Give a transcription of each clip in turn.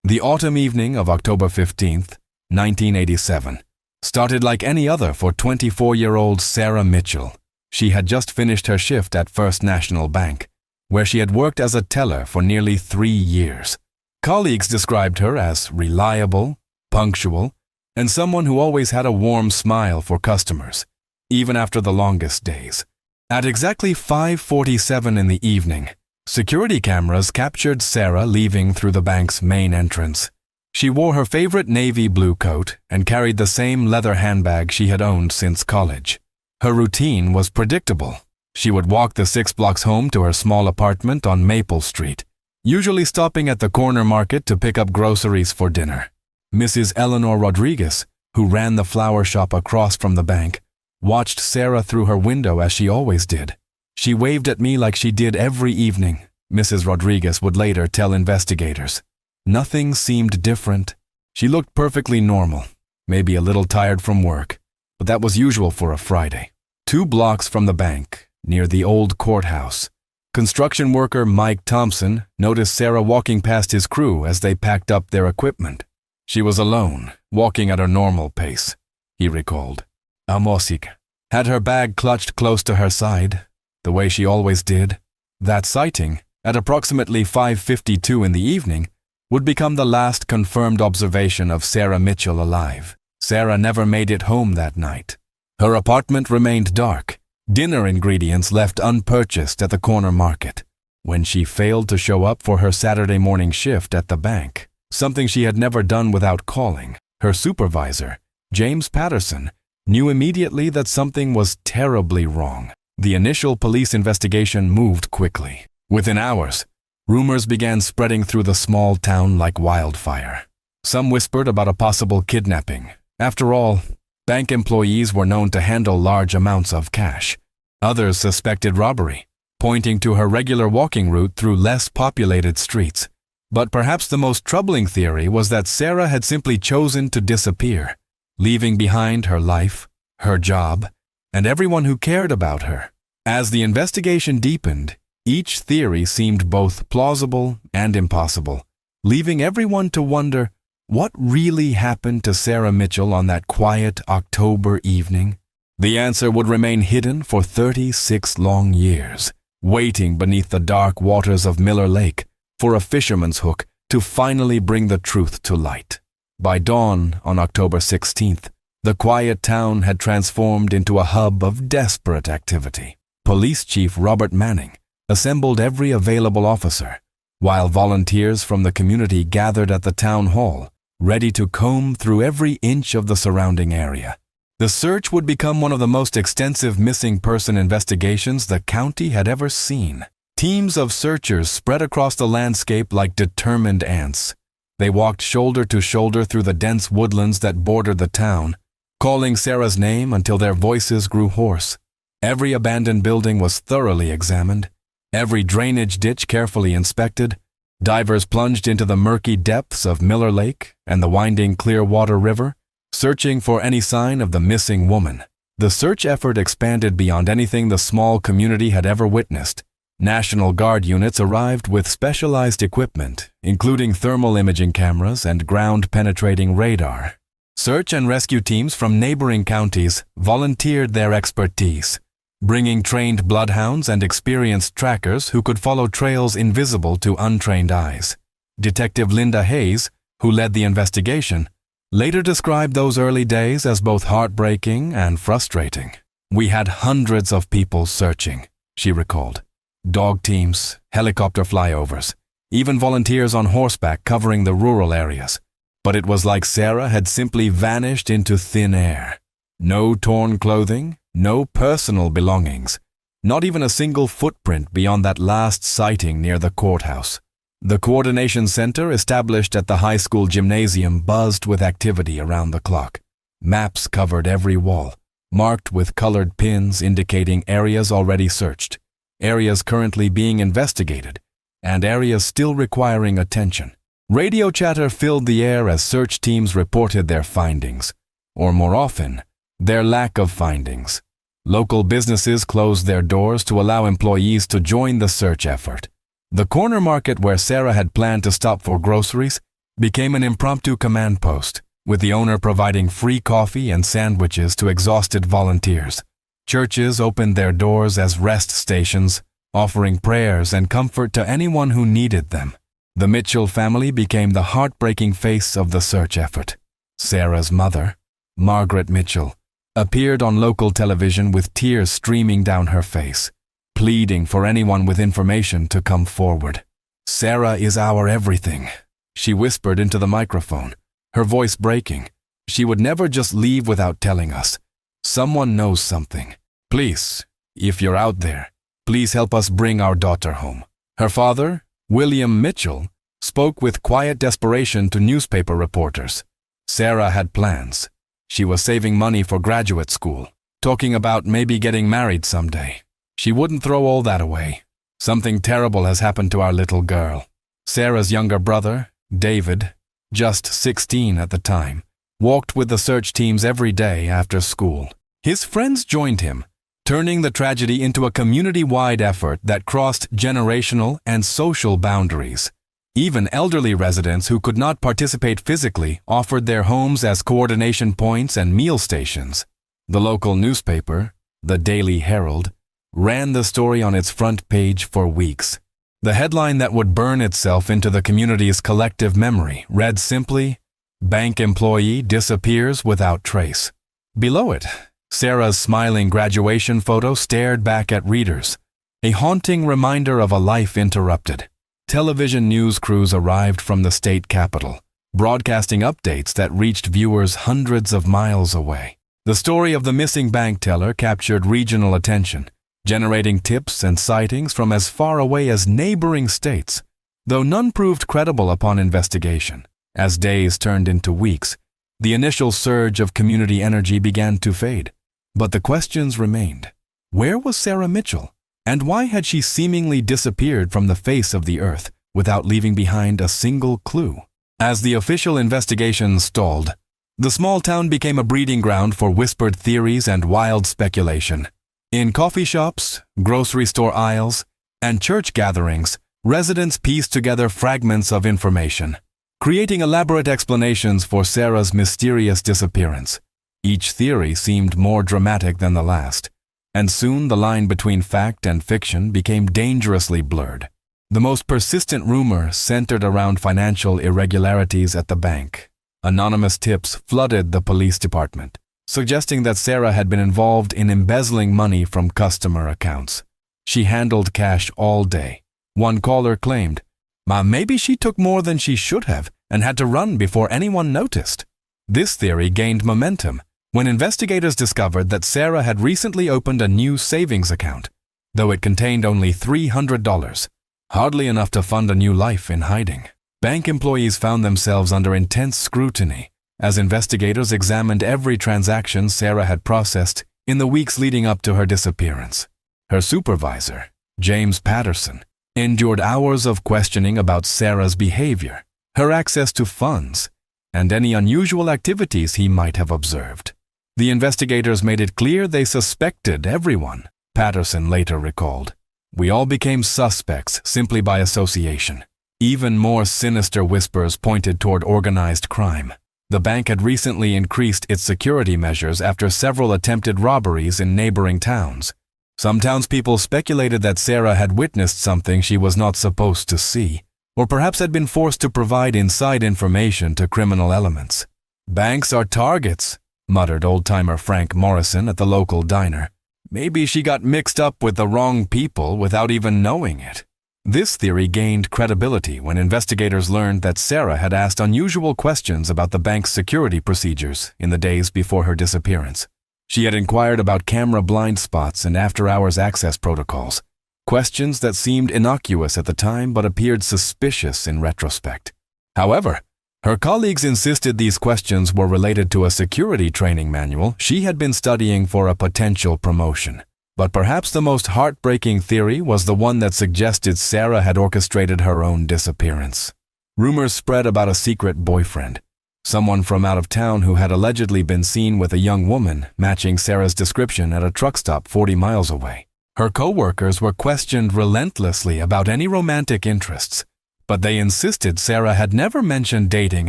The autumn evening of October 15th, 1987, started like any other for 24-year-old Sarah Mitchell. She had just finished her shift at First National Bank, where she had worked as a teller for nearly 3 years. Colleagues described her as reliable, punctual, and someone who always had a warm smile for customers, even after the longest days. At exactly 5:47 in the evening, security cameras captured Sarah leaving through the bank's main entrance. She wore her favorite navy blue coat and carried the same leather handbag she had owned since college. Her routine was predictable. She would walk the 6 blocks home to her small apartment on Maple Street, usually stopping at the corner market to pick up groceries for dinner. Mrs. Eleanor Rodriguez, who ran the flower shop across from the bank, watched Sarah through her window as she always did. She waved at me like she did every evening, Mrs. Rodriguez would later tell investigators. Nothing seemed different. She looked perfectly normal, maybe a little tired from work, but that was usual for a Friday. 2 blocks from the bank, near the old courthouse, construction worker Mike Thompson noticed Sarah walking past his crew as they packed up their equipment. She was alone, walking at her normal pace, he recalled. Amosik had her bag clutched close to her side, the way she always did. That sighting, at approximately 5:52 in the evening, would become the last confirmed observation of Sarah Mitchell alive. Sarah never made it home that night. Her apartment remained dark, dinner ingredients left unpurchased at the corner market. When she failed to show up for her Saturday morning shift at the bank, something she had never done without calling, her supervisor, James Patterson, knew immediately that something was terribly wrong. The initial police investigation moved quickly. Within hours, rumors began spreading through the small town like wildfire. Some whispered about a possible kidnapping. After all, bank employees were known to handle large amounts of cash. Others suspected robbery, pointing to her regular walking route through less populated streets. But perhaps the most troubling theory was that Sarah had simply chosen to disappear, leaving behind her life, her job, and everyone who cared about her. As the investigation deepened, each theory seemed both plausible and impossible, leaving everyone to wonder what really happened to Sarah Mitchell on that quiet October evening. The answer would remain hidden for 36 long years, waiting beneath the dark waters of Miller Lake for a fisherman's hook to finally bring the truth to light. By dawn on October 16th, the quiet town had transformed into a hub of desperate activity. Police Chief Robert Manning assembled every available officer, while volunteers from the community gathered at the town hall, ready to comb through every inch of the surrounding area. The search would become one of the most extensive missing person investigations the county had ever seen. Teams of searchers spread across the landscape like determined ants. They walked shoulder to shoulder through the dense woodlands that bordered the town, calling Sarah's name until their voices grew hoarse. Every abandoned building was thoroughly examined, every drainage ditch carefully inspected. Divers plunged into the murky depths of Miller Lake and the winding Clearwater River, searching for any sign of the missing woman. The search effort expanded beyond anything the small community had ever witnessed. National Guard units arrived with specialized equipment, including thermal imaging cameras and ground-penetrating radar. Search and rescue teams from neighboring counties volunteered their expertise, bringing trained bloodhounds and experienced trackers who could follow trails invisible to untrained eyes. Detective Linda Hayes, who led the investigation, later described those early days as both heartbreaking and frustrating. "We had hundreds of people searching," she recalled. Dog teams, helicopter flyovers, even volunteers on horseback covering the rural areas. But it was like Sarah had simply vanished into thin air. No torn clothing, no personal belongings, not even a single footprint beyond that last sighting near the courthouse. The coordination center established at the high school gymnasium buzzed with activity around the clock. Maps covered every wall, marked with colored pins indicating areas already searched, areas currently being investigated, and areas still requiring attention. Radio chatter filled the air as search teams reported their findings, or more often, their lack of findings. Local businesses closed their doors to allow employees to join the search effort. The corner market where Sarah had planned to stop for groceries became an impromptu command post, with the owner providing free coffee and sandwiches to exhausted volunteers. Churches opened their doors as rest stations, offering prayers and comfort to anyone who needed them. The Mitchell family became the heartbreaking face of the search effort. Sarah's mother, Margaret Mitchell, appeared on local television with tears streaming down her face, pleading for anyone with information to come forward. "Sarah is our everything," she whispered into the microphone, her voice breaking. "She would never just leave without telling us. Someone knows something. Please, if you're out there, please help us bring our daughter home." Her father, William Mitchell, spoke with quiet desperation to newspaper reporters. Sarah had plans. She was saving money for graduate school, talking about maybe getting married someday. She wouldn't throw all that away. "Something terrible has happened to our little girl." Sarah's younger brother, David, just 16 at the time, walked with the search teams every day after school. His friends joined him, turning the tragedy into a community-wide effort that crossed generational and social boundaries. Even elderly residents who could not participate physically offered their homes as coordination points and meal stations. The local newspaper, the Daily Herald, ran the story on its front page for weeks. The headline that would burn itself into the community's collective memory read simply, "Bank employee disappears without trace." Below it, Sarah's smiling graduation photo stared back at readers, a haunting reminder of a life interrupted. Television news crews arrived from the state capitol, broadcasting updates that reached viewers hundreds of miles away. The story of the missing bank teller captured regional attention, generating tips and sightings from as far away as neighboring states, though none proved credible upon investigation. As days turned into weeks, the initial surge of community energy began to fade. But the questions remained. Where was Sarah Mitchell? And why had she seemingly disappeared from the face of the earth without leaving behind a single clue? As the official investigation stalled, the small town became a breeding ground for whispered theories and wild speculation. In coffee shops, grocery store aisles, and church gatherings, residents pieced together fragments of information, creating elaborate explanations for Sarah's mysterious disappearance. Each theory seemed more dramatic than the last, and soon the line between fact and fiction became dangerously blurred. The most persistent rumor centered around financial irregularities at the bank. Anonymous tips flooded the police department, suggesting that Sarah had been involved in embezzling money from customer accounts. She handled cash all day. One caller claimed, "Maybe she took more than she should have and had to run before anyone noticed." This theory gained momentum when investigators discovered that Sarah had recently opened a new savings account, though it contained only $300, hardly enough to fund a new life in hiding. Bank employees found themselves under intense scrutiny as investigators examined every transaction Sarah had processed in the weeks leading up to her disappearance. Her supervisor, James Patterson, endured hours of questioning about Sarah's behavior, her access to funds, and any unusual activities he might have observed. The investigators made it clear they suspected everyone, Patterson later recalled. "We all became suspects simply by association." Even more sinister whispers pointed toward organized crime. The bank had recently increased its security measures after several attempted robberies in neighboring towns. Some townspeople speculated that Sarah had witnessed something she was not supposed to see, or perhaps had been forced to provide inside information to criminal elements. "Banks are targets," muttered old-timer Frank Morrison at the local diner. "Maybe she got mixed up with the wrong people without even knowing it." This theory gained credibility when investigators learned that Sarah had asked unusual questions about the bank's security procedures in the days before her disappearance. She had inquired about camera blind spots and after-hours access protocols, questions that seemed innocuous at the time but appeared suspicious in retrospect. However, her colleagues insisted these questions were related to a security training manual she had been studying for a potential promotion. But perhaps the most heartbreaking theory was the one that suggested Sarah had orchestrated her own disappearance. Rumors spread about a secret boyfriend, someone from out of town who had allegedly been seen with a young woman matching Sarah's description at a truck stop 40 miles away. Her co-workers were questioned relentlessly about any romantic interests, But they insisted Sarah had never mentioned dating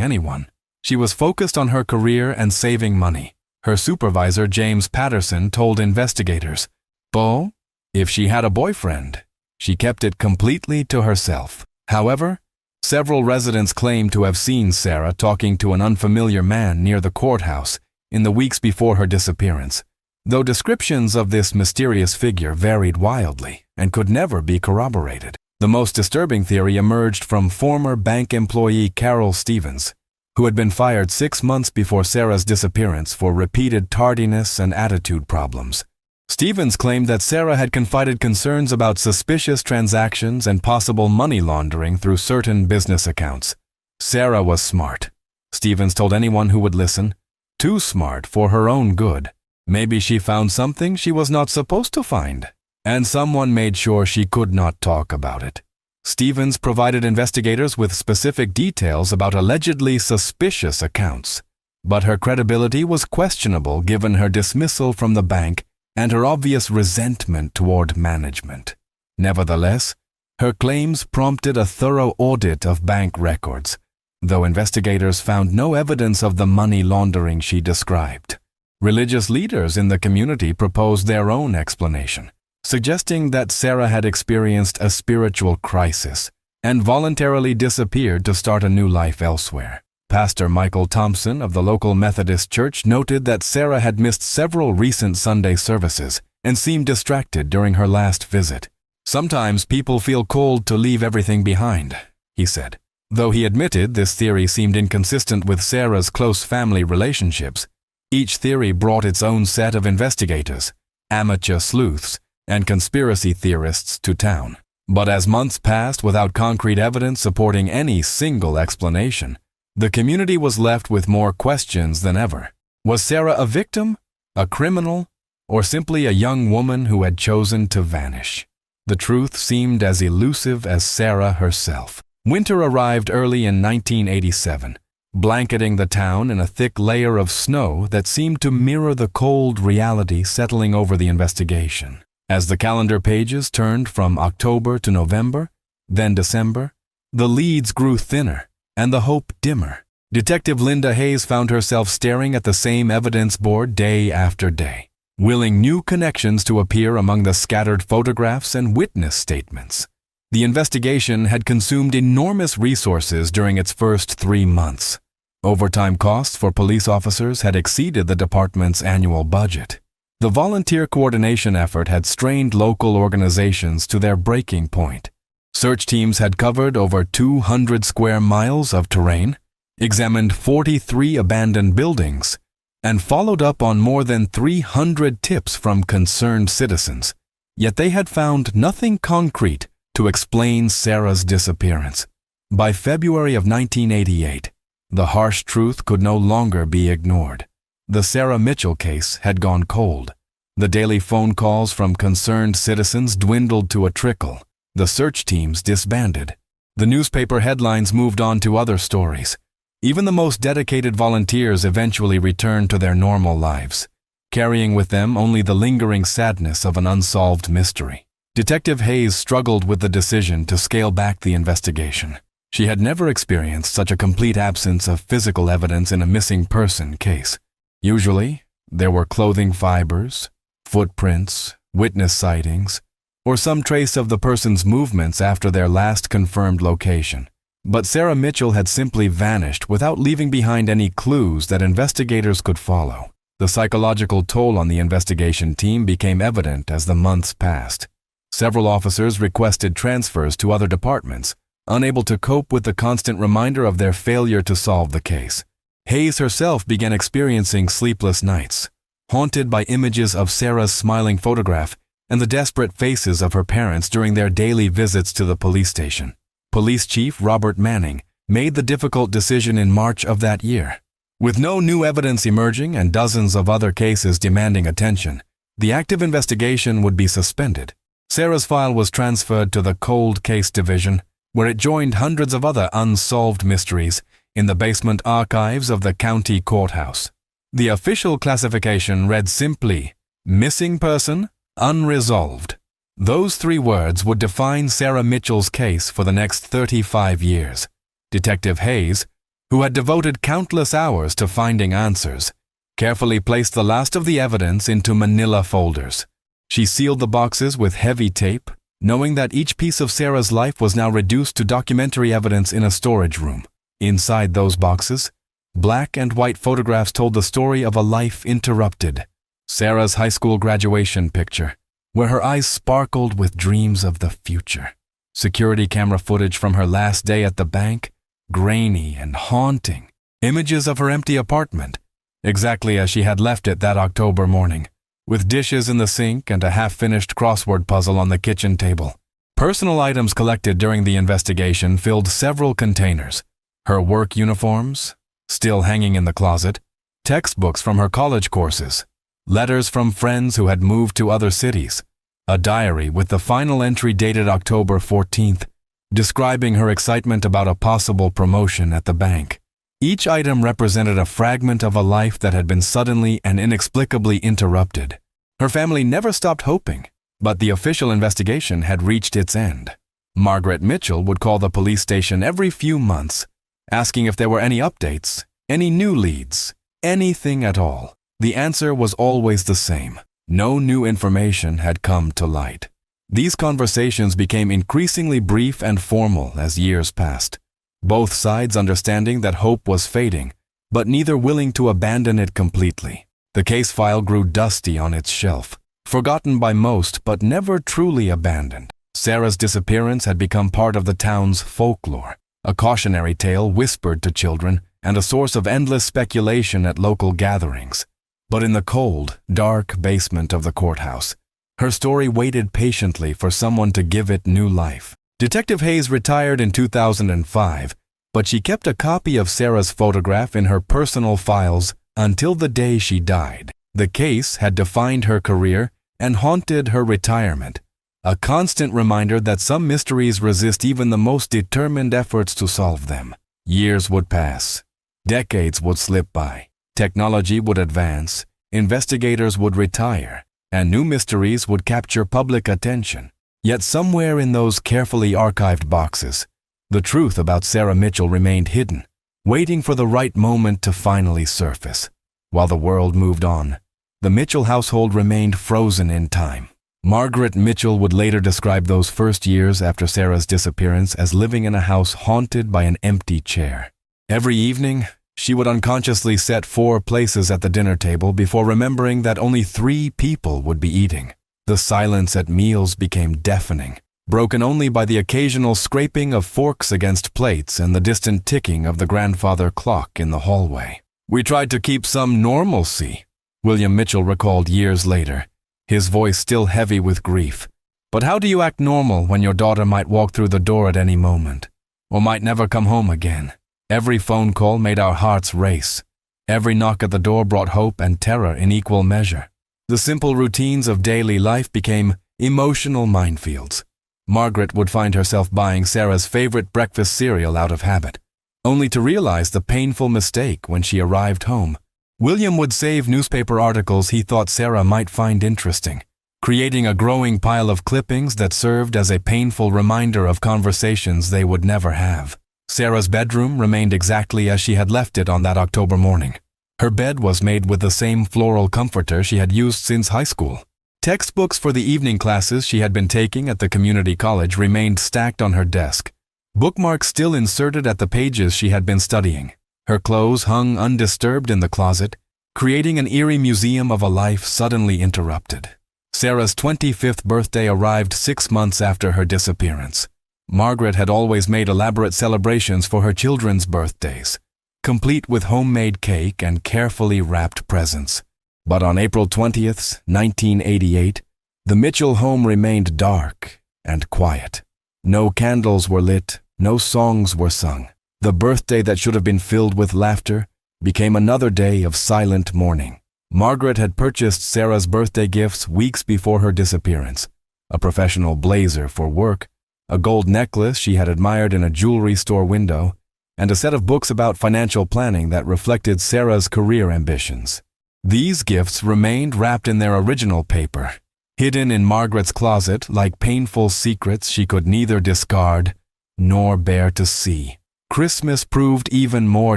anyone. She was focused on her career and saving money. Her supervisor, James Patterson, told investigators, "Bo, if she had a boyfriend, she kept it completely to herself." However, several residents claimed to have seen Sarah talking to an unfamiliar man near the courthouse in the weeks before her disappearance, though descriptions of this mysterious figure varied wildly and could never be corroborated. The most disturbing theory emerged from former bank employee Carol Stevens, who had been fired 6 months before Sarah's disappearance for repeated tardiness and attitude problems. Stevens claimed that Sarah had confided concerns about suspicious transactions and possible money laundering through certain business accounts. Sarah was smart, Stevens told anyone who would listen. Too smart for her own good. Maybe she found something she was not supposed to find, and someone made sure she could not talk about it. Stevens provided investigators with specific details about allegedly suspicious accounts, but her credibility was questionable given her dismissal from the bank and her obvious resentment toward management. Nevertheless, her claims prompted a thorough audit of bank records, though investigators found no evidence of the money laundering she described. Religious leaders in the community proposed their own explanation, suggesting that Sarah had experienced a spiritual crisis and voluntarily disappeared to start a new life elsewhere. Pastor Michael Thompson of the local Methodist Church noted that Sarah had missed several recent Sunday services and seemed distracted during her last visit. "Sometimes people feel called to leave everything behind," he said. Though he admitted this theory seemed inconsistent with Sarah's close family relationships, each theory brought its own set of investigators, amateur sleuths, and conspiracy theorists to town. But as months passed without concrete evidence supporting any single explanation, the community was left with more questions than ever. Was Sarah a victim, a criminal, or simply a young woman who had chosen to vanish? The truth seemed as elusive as Sarah herself. Winter arrived early in 1987, blanketing the town in a thick layer of snow that seemed to mirror the cold reality settling over the investigation. As the calendar pages turned from October to November, then December, the leads grew thinner and the hope dimmer. Detective Linda Hayes found herself staring at the same evidence board day after day, willing new connections to appear among the scattered photographs and witness statements. The investigation had consumed enormous resources during its first 3 months. Overtime costs for police officers had exceeded the department's annual budget. The volunteer coordination effort had strained local organizations to their breaking point. Search teams had covered over 200 square miles of terrain, examined 43 abandoned buildings, and followed up on more than 300 tips from concerned citizens. Yet they had found nothing concrete to explain Sarah's disappearance. By February of 1988, the harsh truth could no longer be ignored. The Sarah Mitchell case had gone cold. The daily phone calls from concerned citizens dwindled to a trickle. The search teams disbanded. The newspaper headlines moved on to other stories. Even the most dedicated volunteers eventually returned to their normal lives, carrying with them only the lingering sadness of an unsolved mystery. Detective Hayes struggled with the decision to scale back the investigation. She had never experienced such a complete absence of physical evidence in a missing person case. Usually, there were clothing fibers, footprints, witness sightings, or some trace of the person's movements after their last confirmed location. But Sarah Mitchell had simply vanished without leaving behind any clues that investigators could follow. The psychological toll on the investigation team became evident as the months passed. Several officers requested transfers to other departments, unable to cope with the constant reminder of their failure to solve the case. Hayes herself began experiencing sleepless nights, haunted by images of Sarah's smiling photograph and the desperate faces of her parents during their daily visits to the police station. Police Chief Robert Manning made the difficult decision in March of that year. With no new evidence emerging and dozens of other cases demanding attention, the active investigation would be suspended. Sarah's file was transferred to the Cold Case Division, where it joined hundreds of other unsolved mysteries in the basement archives of the county courthouse. The official classification read simply, "Missing Person, Unresolved." Those 3 words would define Sarah Mitchell's case for the next 35 years. Detective Hayes, who had devoted countless hours to finding answers, carefully placed the last of the evidence into manila folders. She sealed the boxes with heavy tape, knowing that each piece of Sarah's life was now reduced to documentary evidence in a storage room. Inside those boxes, black and white photographs told the story of a life interrupted. Sarah's high school graduation picture, where her eyes sparkled with dreams of the future. Security camera footage from her last day at the bank, grainy and haunting. Images of her empty apartment, exactly as she had left it that October morning, with dishes in the sink and a half-finished crossword puzzle on the kitchen table. Personal items collected during the investigation filled several containers. Her work uniforms, still hanging in the closet, textbooks from her college courses, letters from friends who had moved to other cities, a diary with the final entry dated October 14th, describing her excitement about a possible promotion at the bank. Each item represented a fragment of a life that had been suddenly and inexplicably interrupted. Her family never stopped hoping, but the official investigation had reached its end. Margaret Mitchell would call the police station every few months, asking if there were any updates, any new leads, anything at all. The answer was always the same. No new information had come to light. These conversations became increasingly brief and formal as years passed, both sides understanding that hope was fading, but neither willing to abandon it completely. The case file grew dusty on its shelf, forgotten by most but never truly abandoned. Sarah's disappearance had become part of the town's folklore, a cautionary tale whispered to children and a source of endless speculation at local gatherings. But in the cold, dark basement of the courthouse, her story waited patiently for someone to give it new life. Detective Hayes retired in 2005, but she kept a copy of Sarah's photograph in her personal files until the day she died. The case had defined her career and haunted her retirement, a constant reminder that some mysteries resist even the most determined efforts to solve them. Years would pass. Decades would slip by. Technology would advance, investigators would retire, and new mysteries would capture public attention. Yet somewhere in those carefully archived boxes, the truth about Sarah Mitchell remained hidden, waiting for the right moment to finally surface. While the world moved on, the Mitchell household remained frozen in time. Margaret Mitchell would later describe those first years after Sarah's disappearance as living in a house haunted by an empty chair. Every evening, she would unconsciously set 4 places at the dinner table before remembering that only 3 people would be eating. The silence at meals became deafening, broken only by the occasional scraping of forks against plates and the distant ticking of the grandfather clock in the hallway. "We tried to keep some normalcy," William Mitchell recalled years later, his voice still heavy with grief. "But how do you act normal when your daughter might walk through the door at any moment, or might never come home again?" Every phone call made our hearts race. Every knock at the door brought hope and terror in equal measure. The simple routines of daily life became emotional minefields. Margaret would find herself buying Sarah's favorite breakfast cereal out of habit, only to realize the painful mistake when she arrived home. William would save newspaper articles he thought Sarah might find interesting, creating a growing pile of clippings that served as a painful reminder of conversations they would never have. Sarah's bedroom remained exactly as she had left it on that October morning. Her bed was made with the same floral comforter she had used since high school. Textbooks for the evening classes she had been taking at the community college remained stacked on her desk, bookmarks still inserted at the pages she had been studying. Her clothes hung undisturbed in the closet, creating an eerie museum of a life suddenly interrupted. Sarah's 25th birthday arrived 6 months after her disappearance. Margaret had always made elaborate celebrations for her children's birthdays, complete with homemade cake and carefully wrapped presents. But on April 20th, 1988, the Mitchell home remained dark and quiet. No candles were lit, no songs were sung. The birthday that should have been filled with laughter became another day of silent mourning. Margaret had purchased Sarah's birthday gifts weeks before her disappearance: a professional blazer for work, a gold necklace she had admired in a jewelry store window, and a set of books about financial planning that reflected Sarah's career ambitions. These gifts remained wrapped in their original paper, hidden in Margaret's closet like painful secrets she could neither discard nor bear to see. Christmas proved even more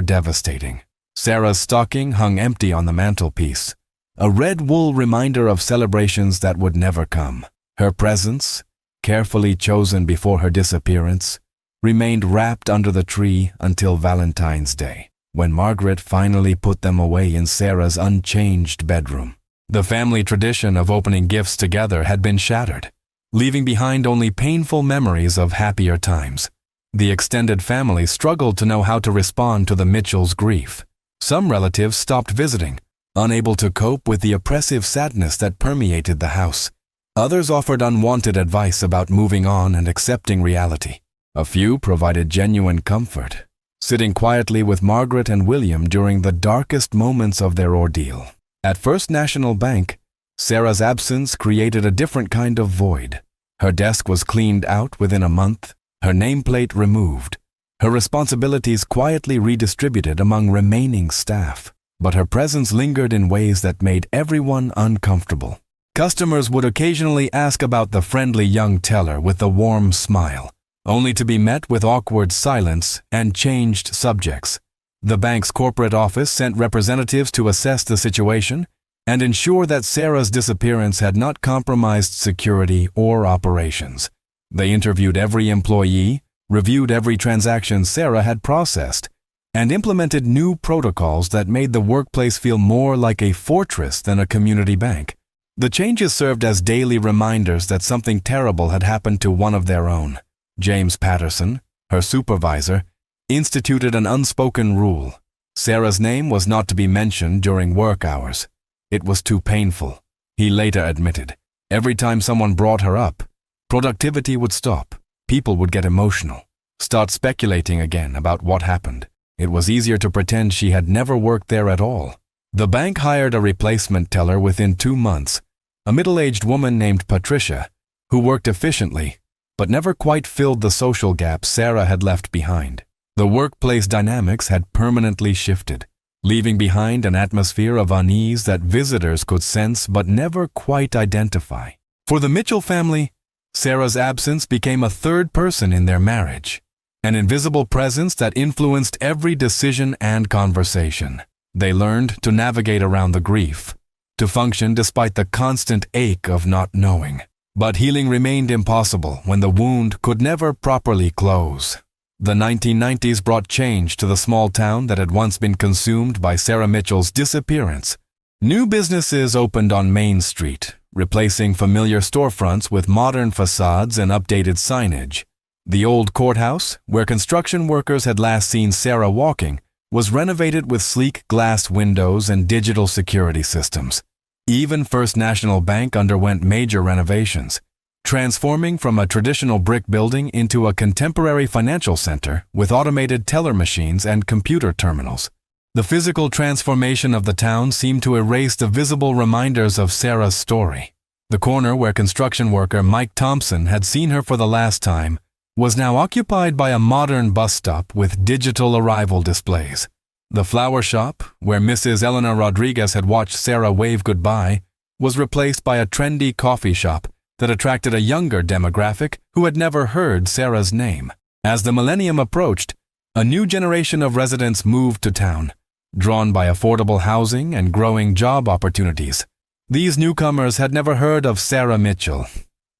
devastating. Sarah's stocking hung empty on the mantelpiece, a red wool reminder of celebrations that would never come. Her presents, carefully chosen before her disappearance, remained wrapped under the tree until Valentine's Day, when Margaret finally put them away in Sarah's unchanged bedroom. The family tradition of opening gifts together had been shattered, leaving behind only painful memories of happier times. The extended family struggled to know how to respond to the Mitchells' grief. Some relatives stopped visiting, unable to cope with the oppressive sadness that permeated the house. Others offered unwanted advice about moving on and accepting reality. A few provided genuine comfort, sitting quietly with Margaret and William during the darkest moments of their ordeal. At First National Bank, Sarah's absence created a different kind of void. Her desk was cleaned out within a month, her nameplate removed, her responsibilities quietly redistributed among remaining staff. But her presence lingered in ways that made everyone uncomfortable. Customers would occasionally ask about the friendly young teller with a warm smile, only to be met with awkward silence and changed subjects. The bank's corporate office sent representatives to assess the situation and ensure that Sarah's disappearance had not compromised security or operations. They interviewed every employee, reviewed every transaction Sarah had processed, and implemented new protocols that made the workplace feel more like a fortress than a community bank. The changes served as daily reminders that something terrible had happened to one of their own. James Patterson, her supervisor, instituted an unspoken rule. Sarah's name was not to be mentioned during work hours. It was too painful, he later admitted. Every time someone brought her up, productivity would stop. People would get emotional, start speculating again about what happened. It was easier to pretend she had never worked there at all. The bank hired a replacement teller within 2 months, a middle-aged woman named Patricia, who worked efficiently, but never quite filled the social gap Sarah had left behind. The workplace dynamics had permanently shifted, leaving behind an atmosphere of unease that visitors could sense but never quite identify. For the Mitchell family, Sarah's absence became a third person in their marriage, an invisible presence that influenced every decision and conversation. They learned to navigate around the grief, to function despite the constant ache of not knowing. But healing remained impossible when the wound could never properly close. The 1990s brought change to the small town that had once been consumed by Sarah Mitchell's disappearance. New businesses opened on Main Street, replacing familiar storefronts with modern facades and updated signage. The old courthouse, where construction workers had last seen Sarah walking, was renovated with sleek glass windows and digital security systems. Even First National Bank underwent major renovations, transforming from a traditional brick building into a contemporary financial center with automated teller machines and computer terminals. The physical transformation of the town seemed to erase the visible reminders of Sarah's story. The corner where construction worker Mike Thompson had seen her for the last time was now occupied by a modern bus stop with digital arrival displays. The flower shop, where Mrs. Eleanor Rodriguez had watched Sarah wave goodbye, was replaced by a trendy coffee shop that attracted a younger demographic who had never heard Sarah's name. As the millennium approached, a new generation of residents moved to town, drawn by affordable housing and growing job opportunities. These newcomers had never heard of Sarah Mitchell.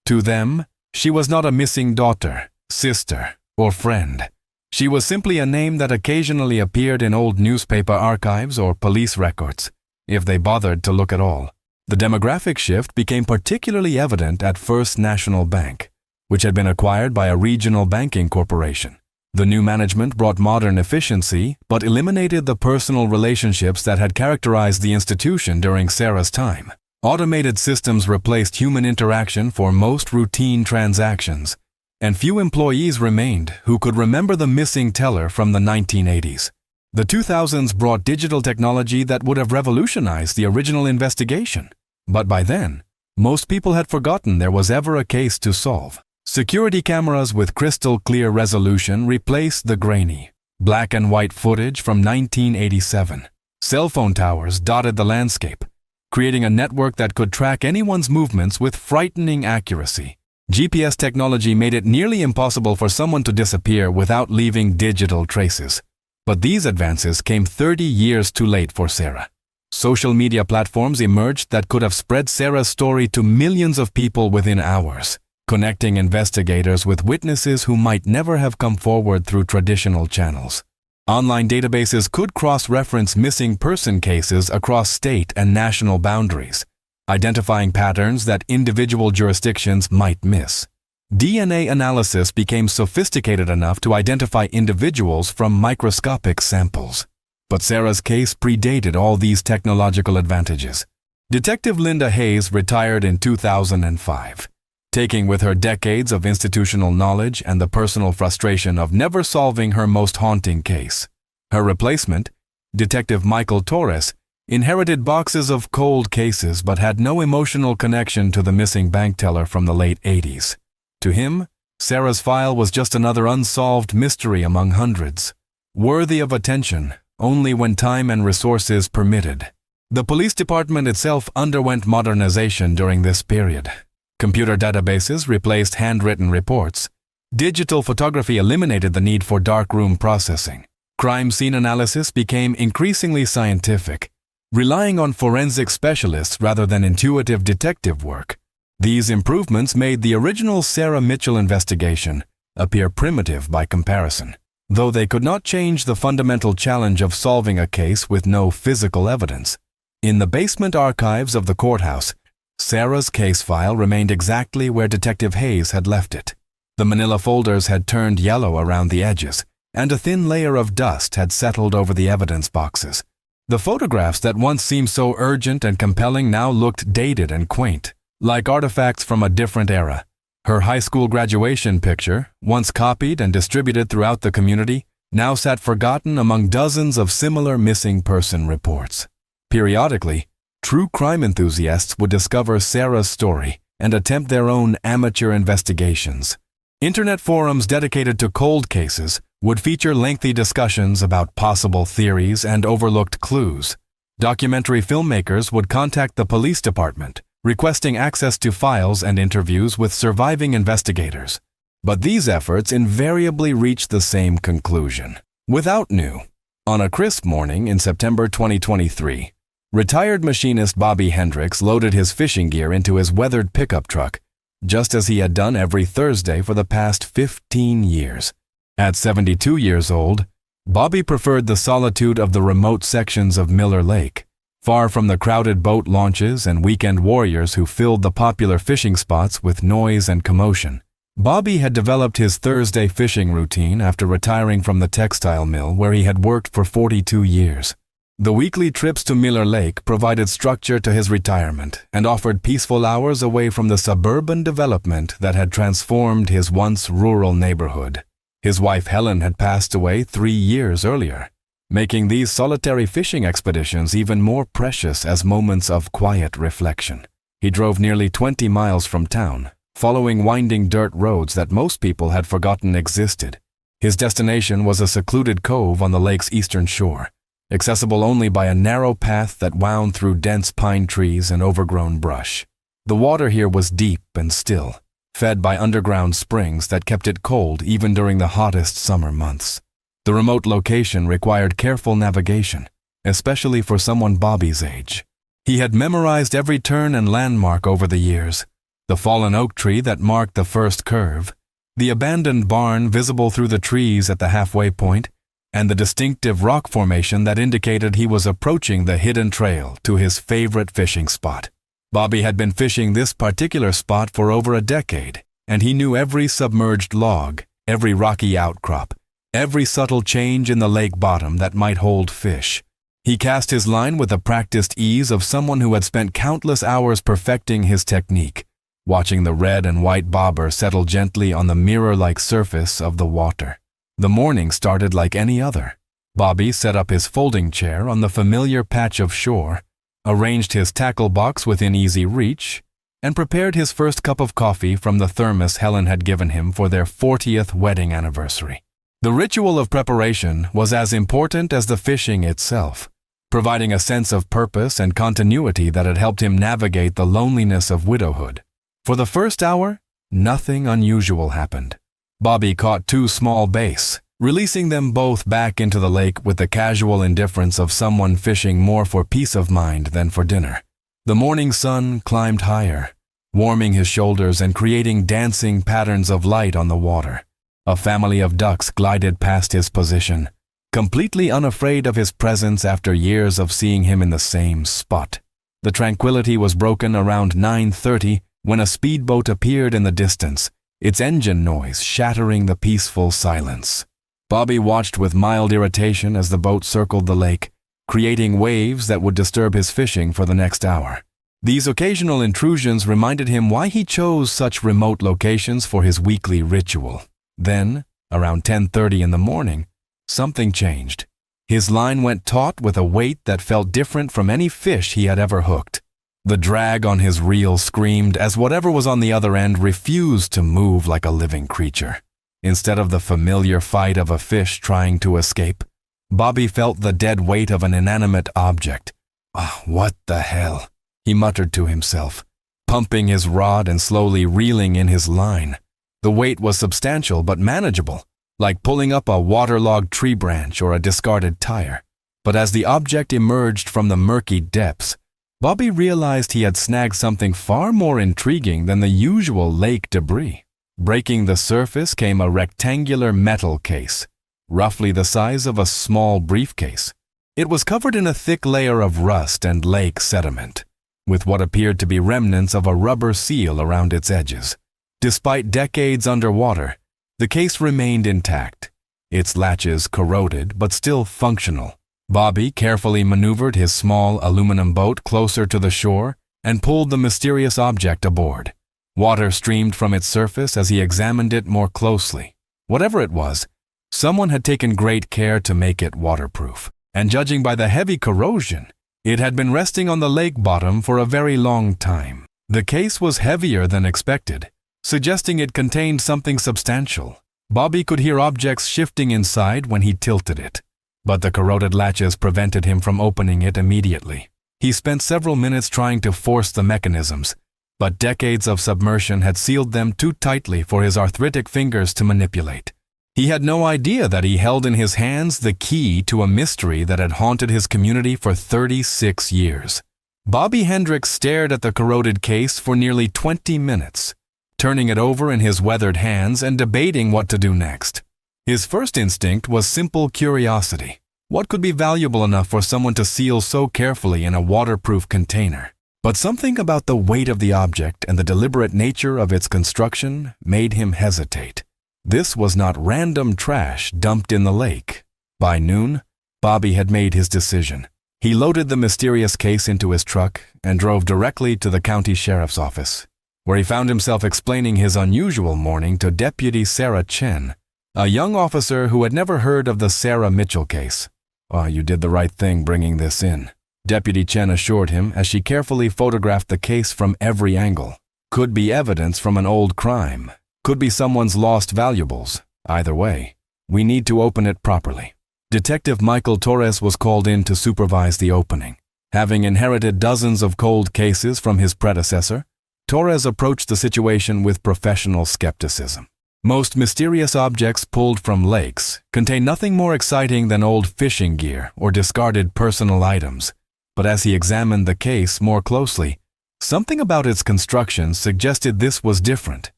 To them, she was not a missing daughter, sister, or friend. She was simply a name that occasionally appeared in old newspaper archives or police records, if they bothered to look at all. The demographic shift became particularly evident at First National Bank, which had been acquired by a regional banking corporation. The new management brought modern efficiency, but eliminated the personal relationships that had characterized the institution during Sarah's time. Automated systems replaced human interaction for most routine transactions, and few employees remained who could remember the missing teller from the 1980s. The 2000s brought digital technology that would have revolutionized the original investigation. But by then, most people had forgotten there was ever a case to solve. Security cameras with crystal clear resolution replaced the grainy, black and white footage from 1987. Cell phone towers dotted the landscape, creating a network that could track anyone's movements with frightening accuracy. GPS technology made it nearly impossible for someone to disappear without leaving digital traces. But these advances came 30 years too late for Sarah. Social media platforms emerged that could have spread Sarah's story to millions of people within hours, connecting investigators with witnesses who might never have come forward through traditional channels. Online databases could cross-reference missing person cases across state and national boundaries, identifying patterns that individual jurisdictions might miss. DNA analysis became sophisticated enough to identify individuals from microscopic samples. But Sarah's case predated all these technological advantages. Detective Linda Hayes retired in 2005, taking with her decades of institutional knowledge and the personal frustration of never solving her most haunting case. Her replacement, Detective Michael Torres, inherited boxes of cold cases but had no emotional connection to the missing bank teller from the late 80s. To him, Sarah's file was just another unsolved mystery among hundreds, worthy of attention only when time and resources permitted. The police department itself underwent modernization during this period. Computer databases replaced handwritten reports. Digital photography eliminated the need for darkroom processing. Crime scene analysis became increasingly scientific, relying on forensic specialists rather than intuitive detective work. These improvements made the original Sarah Mitchell investigation appear primitive by comparison, though they could not change the fundamental challenge of solving a case with no physical evidence. In the basement archives of the courthouse, Sarah's case file remained exactly where Detective Hayes had left it. The manila folders had turned yellow around the edges, and a thin layer of dust had settled over the evidence boxes. The photographs that once seemed so urgent and compelling now looked dated and quaint, like artifacts from a different era. Her high school graduation picture, once copied and distributed throughout the community, now sat forgotten among dozens of similar missing person reports. Periodically, true crime enthusiasts would discover Sarah's story and attempt their own amateur investigations. Internet forums dedicated to cold cases would feature lengthy discussions about possible theories and overlooked clues. Documentary filmmakers would contact the police department, requesting access to files and interviews with surviving investigators. But these efforts invariably reached the same conclusion. Without new. On a crisp morning in September 2023, retired machinist Bobby Hendricks loaded his fishing gear into his weathered pickup truck, just as he had done every Thursday for the past 15 years. At 72 years old, Bobby preferred the solitude of the remote sections of Miller Lake, far from the crowded boat launches and weekend warriors who filled the popular fishing spots with noise and commotion. Bobby had developed his Thursday fishing routine after retiring from the textile mill where he had worked for 42 years. The weekly trips to Miller Lake provided structure to his retirement and offered peaceful hours away from the suburban development that had transformed his once rural neighborhood. His wife Helen had passed away 3 years earlier, making these solitary fishing expeditions even more precious as moments of quiet reflection. He drove nearly 20 miles from town, following winding dirt roads that most people had forgotten existed. His destination was a secluded cove on the lake's eastern shore, accessible only by a narrow path that wound through dense pine trees and overgrown brush. The water here was deep and still, fed by underground springs that kept it cold even during the hottest summer months. The remote location required careful navigation, especially for someone Bobby's age. He had memorized every turn and landmark over the years: the fallen oak tree that marked the first curve, the abandoned barn visible through the trees at the halfway point, and the distinctive rock formation that indicated he was approaching the hidden trail to his favorite fishing spot. Bobby had been fishing this particular spot for over a decade, and he knew every submerged log, every rocky outcrop, every subtle change in the lake bottom that might hold fish. He cast his line with the practiced ease of someone who had spent countless hours perfecting his technique, watching the red and white bobber settle gently on the mirror-like surface of the water. The morning started like any other. Bobby set up his folding chair on the familiar patch of shore, arranged his tackle box within easy reach, and prepared his first cup of coffee from the thermos Helen had given him for their 40th wedding anniversary. The ritual of preparation was as important as the fishing itself. providing a sense of purpose and continuity that had helped him navigate the loneliness of widowhood. For the first hour, nothing unusual happened. Bobby caught 2 small bass, releasing them both back into the lake with the casual indifference of someone fishing more for peace of mind than for dinner. The morning sun climbed higher, warming his shoulders and creating dancing patterns of light on the water. A family of ducks glided past his position, completely unafraid of his presence after years of seeing him in the same spot. The tranquility was broken around 9:30 when a speedboat appeared in the distance, its engine noise shattering the peaceful silence. Bobby watched with mild irritation as the boat circled the lake, creating waves that would disturb his fishing for the next hour. These occasional intrusions reminded him why he chose such remote locations for his weekly ritual. Then, around 10:30 in the morning, something changed. His line went taut with a weight that felt different from any fish he had ever hooked. The drag on his reel screamed as whatever was on the other end refused to move like a living creature. Instead of the familiar fight of a fish trying to escape, Bobby felt the dead weight of an inanimate object. "Oh, what the hell?" he muttered to himself, pumping his rod and slowly reeling in his line. The weight was substantial but manageable, like pulling up a waterlogged tree branch or a discarded tire. But as the object emerged from the murky depths, Bobby realized he had snagged something far more intriguing than the usual lake debris. Breaking the surface came a rectangular metal case, roughly the size of a small briefcase. It was covered in a thick layer of rust and lake sediment, with what appeared to be remnants of a rubber seal around its edges. Despite decades underwater, the case remained intact, its latches corroded but still functional. Bobby carefully maneuvered his small aluminum boat closer to the shore and pulled the mysterious object aboard. Water streamed from its surface as he examined it more closely. Whatever it was, someone had taken great care to make it waterproof, and judging by the heavy corrosion, it had been resting on the lake bottom for a very long time. The case was heavier than expected, suggesting it contained something substantial. Bobby could hear objects shifting inside when he tilted it, but the corroded latches prevented him from opening it immediately. He spent several minutes trying to force the mechanisms, but decades of submersion had sealed them too tightly for his arthritic fingers to manipulate. He had no idea that he held in his hands the key to a mystery that had haunted his community for 36 years. Bobby Hendricks stared at the corroded case for nearly 20 minutes, turning it over in his weathered hands and debating what to do next. His first instinct was simple curiosity. What could be valuable enough for someone to seal so carefully in a waterproof container? But something about the weight of the object and the deliberate nature of its construction made him hesitate. This was not random trash dumped in the lake. By noon, Bobby had made his decision. He loaded the mysterious case into his truck and drove directly to the county sheriff's office, where he found himself explaining his unusual morning to Deputy Sarah Chen, a young officer who had never heard of the Sarah Mitchell case. "Oh, you did the right thing bringing this in," Deputy Chen assured him as she carefully photographed the case from every angle. Could be evidence from an old crime. Could be someone's lost valuables. Either way, we need to open it properly. Detective Michael Torres was called in to supervise the opening. Having inherited dozens of cold cases from his predecessor, Torres approached the situation with professional skepticism. Most mysterious objects pulled from lakes contain nothing more exciting than old fishing gear or discarded personal items. But as he examined the case more closely, something about its construction suggested this was different.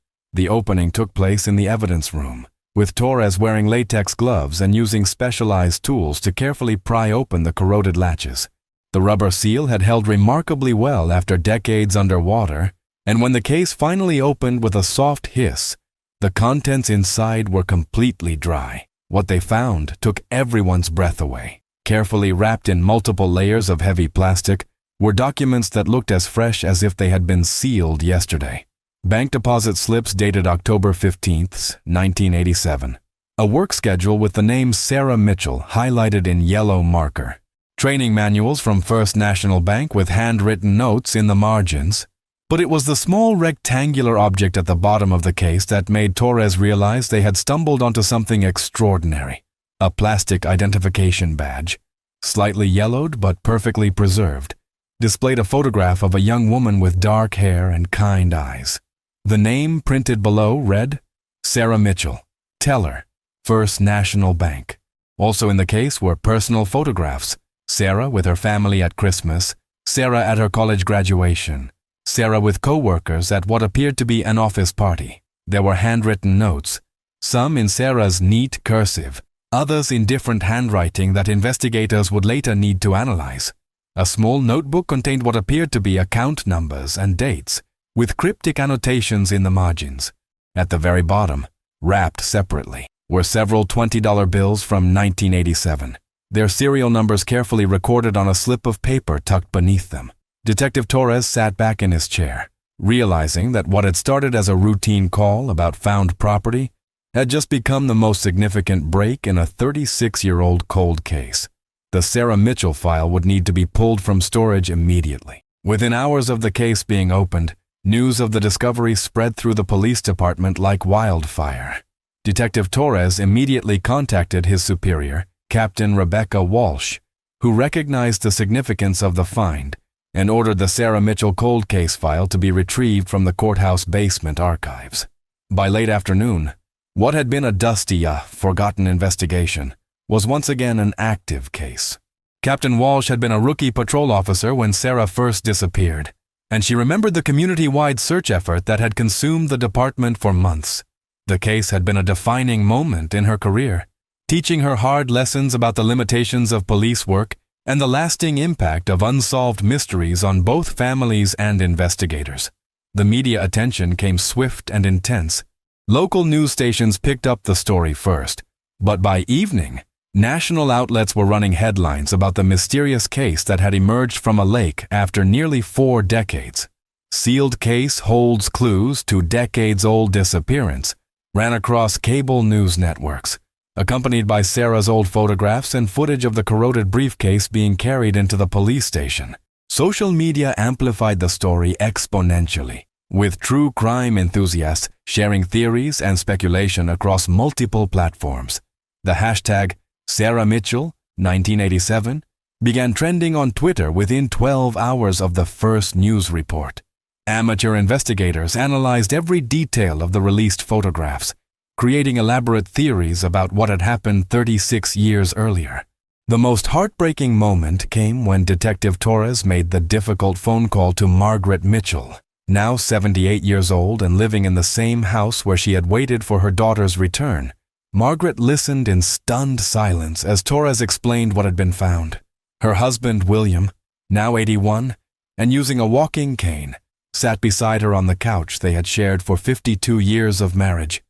The opening took place in the evidence room, with Torres wearing latex gloves and using specialized tools to carefully pry open the corroded latches. The rubber seal had held remarkably well after decades underwater, and when the case finally opened with a soft hiss, the contents inside were completely dry. What they found took everyone's breath away. Carefully wrapped in multiple layers of heavy plastic were documents that looked as fresh as if they had been sealed yesterday. Bank deposit slips dated October 15th, 1987. A work schedule with the name Sarah Mitchell highlighted in yellow marker. Training manuals from First National Bank with handwritten notes in the margins. But it was the small rectangular object at the bottom of the case that made Torres realize they had stumbled onto something extraordinary. A plastic identification badge, slightly yellowed but perfectly preserved, displayed a photograph of a young woman with dark hair and kind eyes. The name printed below read, Sarah Mitchell, teller, First National Bank. Also in the case were personal photographs, Sarah with her family at Christmas, Sarah at her college graduation, Sarah with co-workers at what appeared to be an office party. There were handwritten notes, some in Sarah's neat cursive, others in different handwriting that investigators would later need to analyze. A small notebook contained what appeared to be account numbers and dates, with cryptic annotations in the margins. At the very bottom, wrapped separately, were several $20 bills from 1987, their serial numbers carefully recorded on a slip of paper tucked beneath them. Detective Torres sat back in his chair, realizing that what had started as a routine call about found property had just become the most significant break in a 36-year-old cold case. The Sarah Mitchell file would need to be pulled from storage immediately. Within hours of the case being opened, news of the discovery spread through the police department like wildfire. Detective Torres immediately contacted his superior, Captain Rebecca Walsh, who recognized the significance of the find and ordered the Sarah Mitchell cold case file to be retrieved from the courthouse basement archives. By late afternoon, what had been a dusty, forgotten investigation was once again an active case. Captain Walsh had been a rookie patrol officer when Sarah first disappeared, and she remembered the community-wide search effort that had consumed the department for months. The case had been a defining moment in her career, teaching her hard lessons about the limitations of police work and the lasting impact of unsolved mysteries on both families and investigators. The media attention came swift and intense. Local news stations picked up the story first, but by evening, national outlets were running headlines about the mysterious case that had emerged from a lake after nearly 4 decades. Sealed case holds clues to decades-old disappearance ran across cable news networks, accompanied by Sarah's old photographs and footage of the corroded briefcase being carried into the police station. Social media amplified the story exponentially, with true crime enthusiasts sharing theories and speculation across multiple platforms. The hashtag Sarah Mitchell 1987 began trending on Twitter within 12 hours of the first news report. Amateur investigators analyzed every detail of the released photographs, creating elaborate theories about what had happened 36 years earlier. The most heartbreaking moment came when Detective Torres made the difficult phone call to Margaret Mitchell, now 78 years old and living in the same house where she had waited for her daughter's return. Margaret listened in stunned silence as Torres explained what had been found. Her husband, William, now 81, and using a walking cane, sat beside her on the couch they had shared for 52 years of marriage.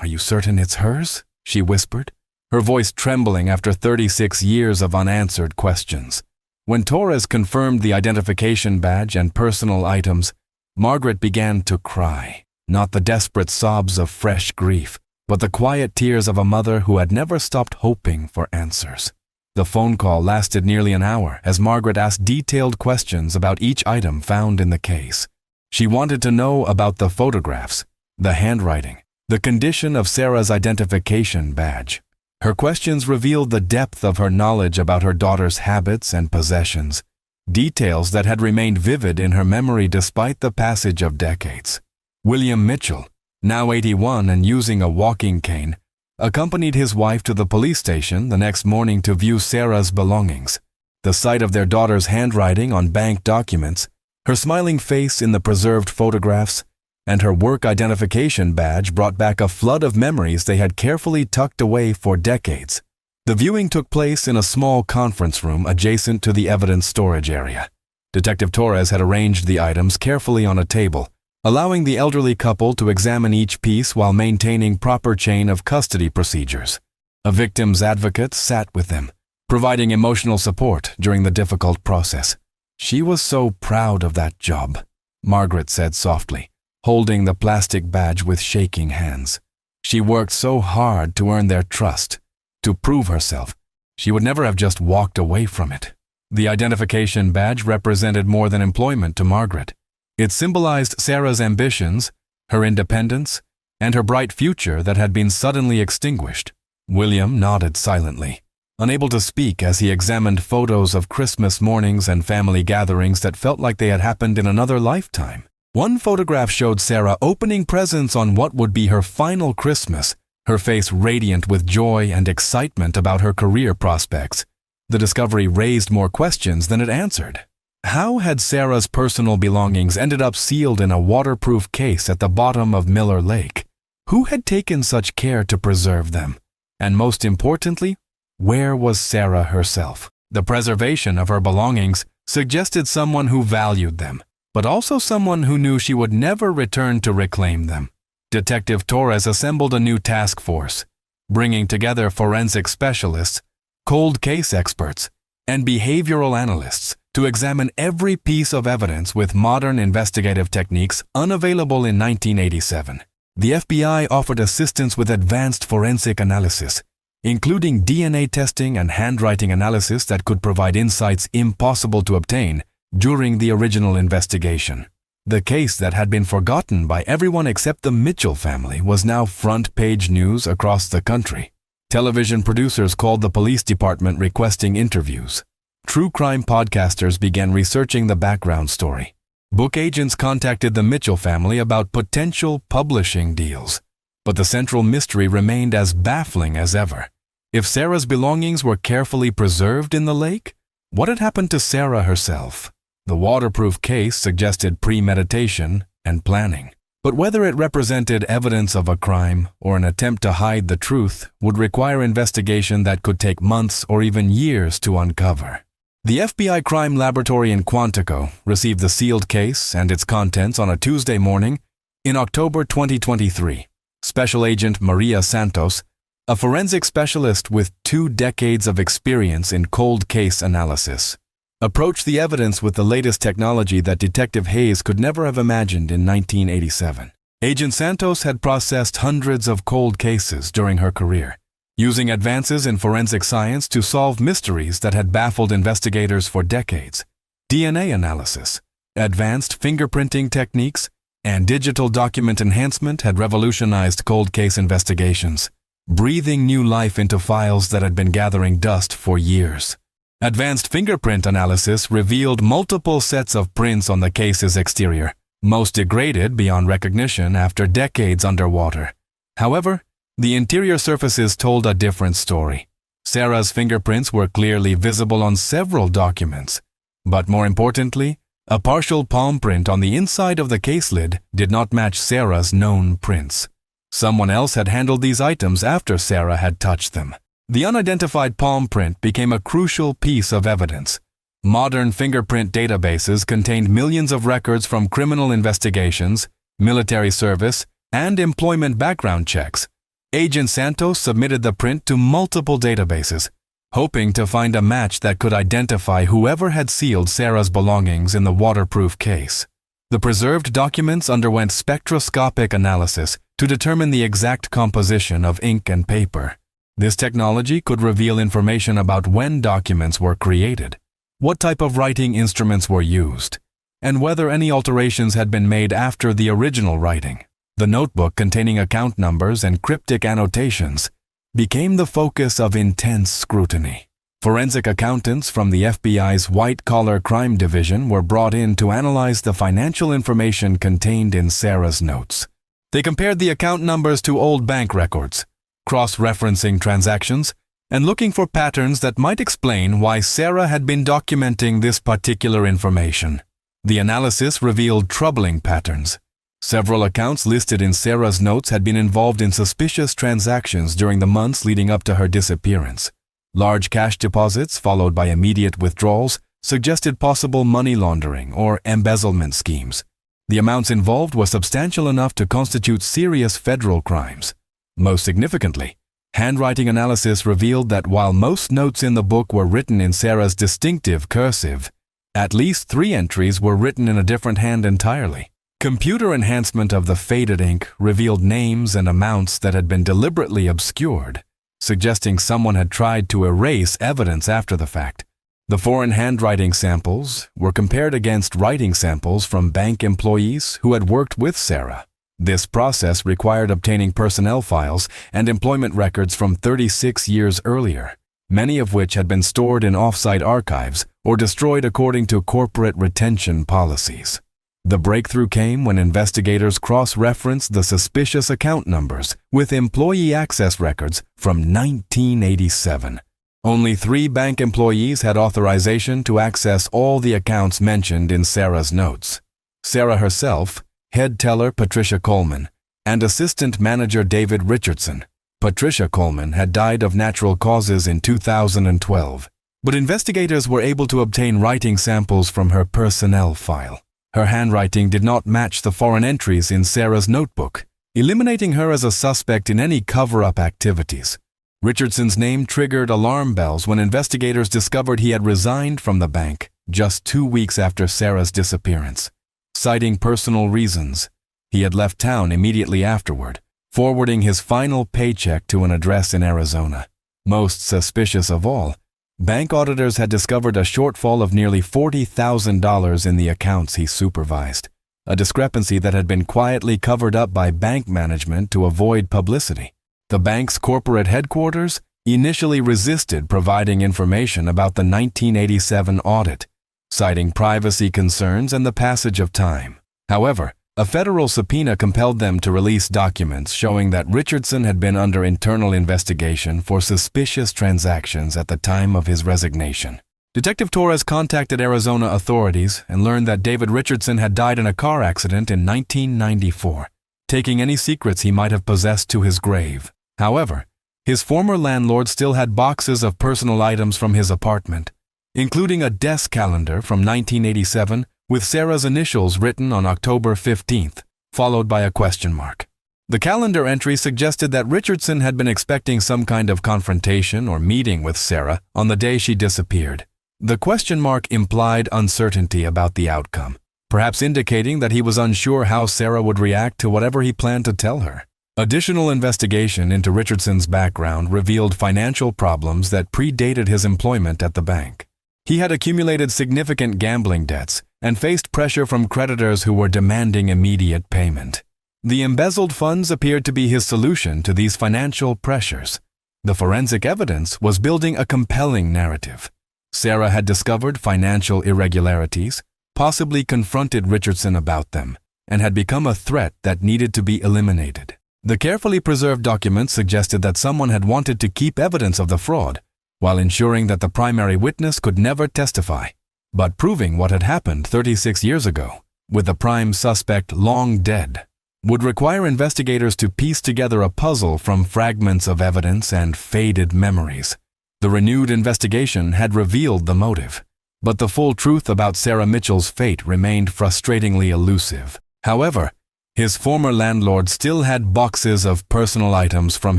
"Are you certain it's hers?" she whispered, her voice trembling after 36 years of unanswered questions. When Torres confirmed the identification badge and personal items, Margaret began to cry, not the desperate sobs of fresh grief, but the quiet tears of a mother who had never stopped hoping for answers. The phone call lasted nearly an hour as Margaret asked detailed questions about each item found in the case. She wanted to know about the photographs, the handwriting, the condition of Sarah's identification badge. Her questions revealed the depth of her knowledge about her daughter's habits and possessions, details that had remained vivid in her memory despite the passage of decades. William Mitchell, now 81 and using a walking cane, accompanied his wife to the police station the next morning to view Sarah's belongings. The sight of their daughter's handwriting on bank documents, her smiling face in the preserved photographs, and her work identification badge brought back a flood of memories they had carefully tucked away for decades. The viewing took place in a small conference room adjacent to the evidence storage area. Detective Torres had arranged the items carefully on a table, allowing the elderly couple to examine each piece while maintaining proper chain of custody procedures. A victim's advocate sat with them, providing emotional support during the difficult process. "She was so proud of that job," Margaret said softly, holding the plastic badge with shaking hands. "She worked so hard to earn their trust, to prove herself. She would never have just walked away from it." The identification badge represented more than employment to Margaret. It symbolized Sarah's ambitions, her independence, and her bright future that had been suddenly extinguished. William nodded silently, unable to speak as he examined photos of Christmas mornings and family gatherings that felt like they had happened in another lifetime. One photograph showed Sarah opening presents on what would be her final Christmas, her face radiant with joy and excitement about her career prospects. The discovery raised more questions than it answered. How had Sarah's personal belongings ended up sealed in a waterproof case at the bottom of Miller Lake? Who had taken such care to preserve them? And most importantly, where was Sarah herself? The preservation of her belongings suggested someone who valued them, but also someone who knew she would never return to reclaim them. Detective Torres assembled a new task force, bringing together forensic specialists, cold case experts, and behavioral analysts to examine every piece of evidence with modern investigative techniques unavailable in 1987. The FBI offered assistance with advanced forensic analysis, including DNA testing and handwriting analysis that could provide insights impossible to obtain during the original investigation. The case that had been forgotten by everyone except the Mitchell family was now front-page news across the country. Television producers called the police department requesting interviews. True crime podcasters began researching the background story. Book agents contacted the Mitchell family about potential publishing deals. But the central mystery remained as baffling as ever. If Sarah's belongings were carefully preserved in the lake, what had happened to Sarah herself? The waterproof case suggested premeditation and planning. But whether it represented evidence of a crime or an attempt to hide the truth would require investigation that could take months or even years to uncover. The FBI crime laboratory in Quantico received the sealed case and its contents on a Tuesday morning in October 2023. Special Agent Maria Santos, a forensic specialist with 2 decades of experience in cold case analysis, approached the evidence with the latest technology that Detective Hayes could never have imagined in 1987. Agent Santos had processed hundreds of cold cases during her career, using advances in forensic science to solve mysteries that had baffled investigators for decades. DNA analysis, advanced fingerprinting techniques, and digital document enhancement had revolutionized cold case investigations, breathing new life into files that had been gathering dust for years. Advanced fingerprint analysis revealed multiple sets of prints on the case's exterior, most degraded beyond recognition after decades underwater. However, the interior surfaces told a different story. Sarah's fingerprints were clearly visible on several documents, but more importantly, a partial palm print on the inside of the case lid did not match Sarah's known prints. Someone else had handled these items after Sarah had touched them. The unidentified palm print became a crucial piece of evidence. Modern fingerprint databases contained millions of records from criminal investigations, military service, and employment background checks. Agent Santos submitted the print to multiple databases, hoping to find a match that could identify whoever had sealed Sarah's belongings in the waterproof case. The preserved documents underwent spectroscopic analysis to determine the exact composition of ink and paper. This technology could reveal information about when documents were created, what type of writing instruments were used, and whether any alterations had been made after the original writing. The notebook containing account numbers and cryptic annotations became the focus of intense scrutiny. Forensic accountants from the FBI's white-collar crime division were brought in to analyze the financial information contained in Sarah's notes. They compared the account numbers to old bank records, cross-referencing transactions, and looking for patterns that might explain why Sarah had been documenting this particular information. The analysis revealed troubling patterns. Several accounts listed in Sarah's notes had been involved in suspicious transactions during the months leading up to her disappearance. Large cash deposits, followed by immediate withdrawals, suggested possible money laundering or embezzlement schemes. The amounts involved were substantial enough to constitute serious federal crimes. Most significantly, handwriting analysis revealed that while most notes in the book were written in Sarah's distinctive cursive, at least 3 entries were written in a different hand entirely. Computer enhancement of the faded ink revealed names and amounts that had been deliberately obscured, suggesting someone had tried to erase evidence after the fact. The foreign handwriting samples were compared against writing samples from bank employees who had worked with Sarah. This process required obtaining personnel files and employment records from 36 years earlier. many of which had been stored in off-site archives or destroyed according to corporate retention policies. The breakthrough came when investigators cross-referenced the suspicious account numbers with employee access records from 1987. Only 3 bank employees had authorization to access all the accounts mentioned in Sarah's notes. Sarah herself, head teller Patricia Coleman, and assistant manager David Richardson. Patricia Coleman had died of natural causes in 2012, but investigators were able to obtain writing samples from her personnel file. Her handwriting did not match the foreign entries in Sarah's notebook, eliminating her as a suspect in any cover-up activities. Richardson's name triggered alarm bells when investigators discovered he had resigned from the bank just 2 weeks after Sarah's disappearance. Citing personal reasons, he had left town immediately afterward, forwarding his final paycheck to an address in Arizona. Most suspicious of all, bank auditors had discovered a shortfall of nearly $40,000 in the accounts he supervised, a discrepancy that had been quietly covered up by bank management to avoid publicity. The bank's corporate headquarters initially resisted providing information about the 1987 audit, citing privacy concerns and the passage of time. However, a federal subpoena compelled them to release documents showing that Richardson had been under internal investigation for suspicious transactions at the time of his resignation. Detective Torres contacted Arizona authorities and learned that David Richardson had died in a car accident in 1994, taking any secrets he might have possessed to his grave. However, his former landlord still had boxes of personal items from his apartment, including a desk calendar from 1987 with Sarah's initials written on October 15th, followed by a question mark. The calendar entry suggested that Richardson had been expecting some kind of confrontation or meeting with Sarah on the day she disappeared. The question mark implied uncertainty about the outcome, perhaps indicating that he was unsure how Sarah would react to whatever he planned to tell her. Additional investigation into Richardson's background revealed financial problems that predated his employment at the bank. He had accumulated significant gambling debts and faced pressure from creditors who were demanding immediate payment. The embezzled funds appeared to be his solution to these financial pressures. The forensic evidence was building a compelling narrative. Sarah had discovered financial irregularities, possibly confronted Richardson about them, and had become a threat that needed to be eliminated. The carefully preserved documents suggested that someone had wanted to keep evidence of the fraud, while ensuring that the primary witness could never testify. But proving what had happened 36 years ago, with the prime suspect long dead, would require investigators to piece together a puzzle from fragments of evidence and faded memories. The renewed investigation had revealed the motive, but the full truth about Sarah Mitchell's fate remained frustratingly elusive. However, his former landlord still had boxes of personal items from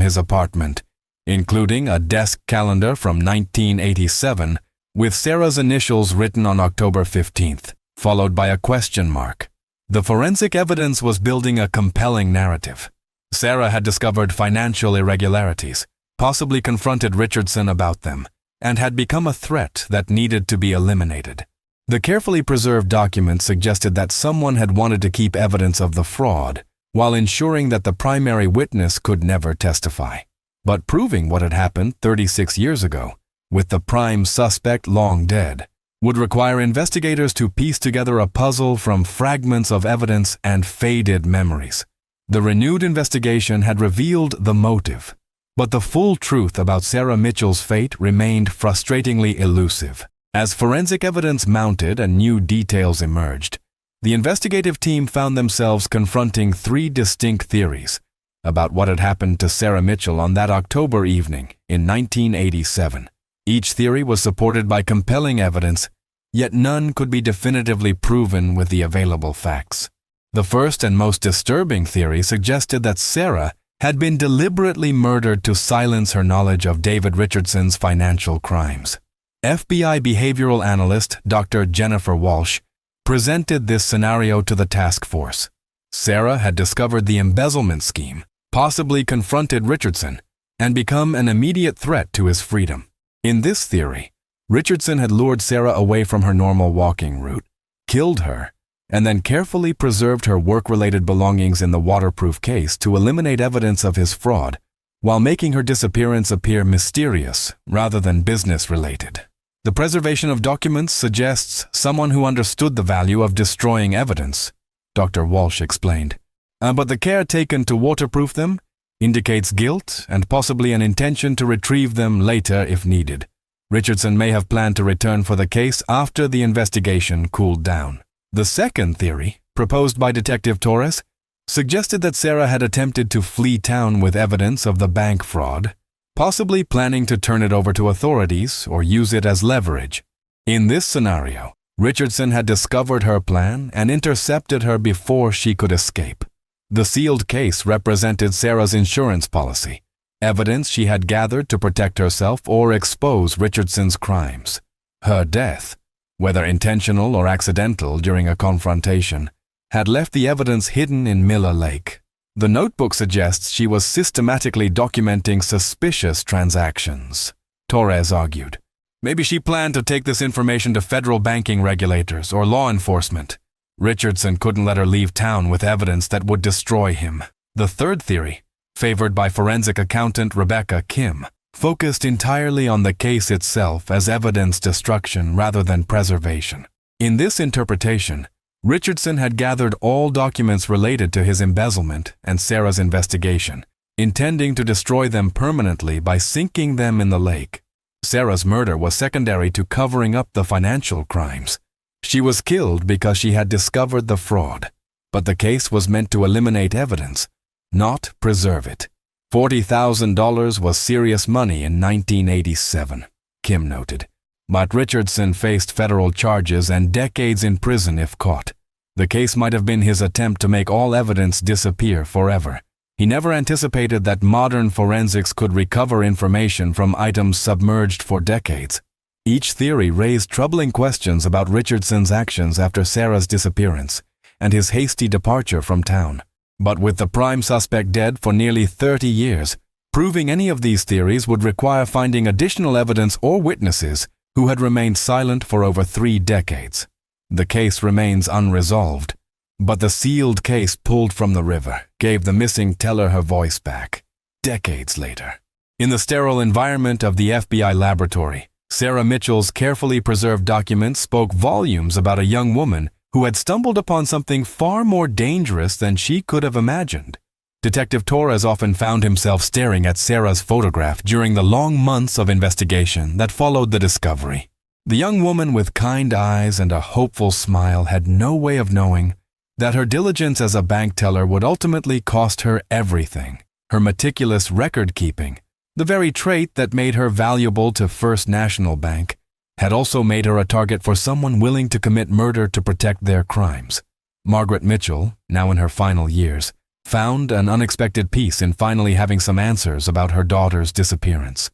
his apartment, including a desk calendar from 1987 with Sarah's initials written on October 15th, followed by a question mark. The forensic evidence was building a compelling narrative. Sarah had discovered financial irregularities, possibly confronted Richardson about them, and had become a threat that needed to be eliminated. The carefully preserved documents suggested that someone had wanted to keep evidence of the fraud while ensuring that the primary witness could never testify. But proving what had happened 36 years ago, with the prime suspect long dead, would require investigators to piece together a puzzle from fragments of evidence and faded memories. The renewed investigation had revealed the motive, but the full truth about Sarah Mitchell's fate remained frustratingly elusive. As forensic evidence mounted and new details emerged, the investigative team found themselves confronting 3 distinct theories about what had happened to Sarah Mitchell on that October evening in 1987. Each theory was supported by compelling evidence, yet none could be definitively proven with the available facts. The first and most disturbing theory suggested that Sarah had been deliberately murdered to silence her knowledge of David Richardson's financial crimes. FBI behavioral analyst Dr. Jennifer Walsh presented this scenario to the task force. Sarah had discovered the embezzlement scheme, possibly confronted Richardson, and become an immediate threat to his freedom. In this theory, Richardson had lured Sarah away from her normal walking route, killed her, and then carefully preserved her work-related belongings in the waterproof case to eliminate evidence of his fraud while making her disappearance appear mysterious rather than business-related. The preservation of documents suggests someone who understood the value of destroying evidence, Dr. Walsh explained. But the care taken to waterproof them indicates guilt and possibly an intention to retrieve them later if needed. Richardson may have planned to return for the case after the investigation cooled down. The second theory, proposed by Detective Torres, suggested that Sarah had attempted to flee town with evidence of the bank fraud, possibly planning to turn it over to authorities or use it as leverage. In this scenario, Richardson had discovered her plan and intercepted her before she could escape. The sealed case represented Sarah's insurance policy, evidence she had gathered to protect herself or expose Richardson's crimes. Her death, whether intentional or accidental during a confrontation, had left the evidence hidden in Miller Lake. The notebook suggests she was systematically documenting suspicious transactions, Torres argued. Maybe she planned to take this information to federal banking regulators or law enforcement. Richardson couldn't let her leave town with evidence that would destroy him. The third theory, favored by forensic accountant Rebecca Kim, focused entirely on the case itself as evidence destruction rather than preservation. In this interpretation, Richardson had gathered all documents related to his embezzlement and Sarah's investigation, intending to destroy them permanently by sinking them in the lake. Sarah's murder was secondary to covering up the financial crimes. She was killed because she had discovered the fraud, but the case was meant to eliminate evidence, not preserve it. $40,000 was serious money in 1987, Kim noted. But Richardson faced federal charges and decades in prison if caught. The case might have been his attempt to make all evidence disappear forever. He never anticipated that modern forensics could recover information from items submerged for decades. Each theory raised troubling questions about Richardson's actions after Sarah's disappearance and his hasty departure from town. But with the prime suspect dead for nearly 30 years, proving any of these theories would require finding additional evidence or witnesses who had remained silent for over 3 decades. The case remains unresolved, but the sealed case pulled from the river gave the missing teller her voice back, decades later. In the sterile environment of the FBI laboratory, Sarah Mitchell's carefully preserved documents spoke volumes about a young woman who had stumbled upon something far more dangerous than she could have imagined. Detective Torres often found himself staring at Sarah's photograph during the long months of investigation that followed the discovery. The young woman with kind eyes and a hopeful smile had no way of knowing that her diligence as a bank teller would ultimately cost her everything. Her meticulous record-keeping, the very trait that made her valuable to First National Bank, had also made her a target for someone willing to commit murder to protect their crimes. Margaret Mitchell, now in her final years, found an unexpected peace in finally having some answers about her daughter's disappearance.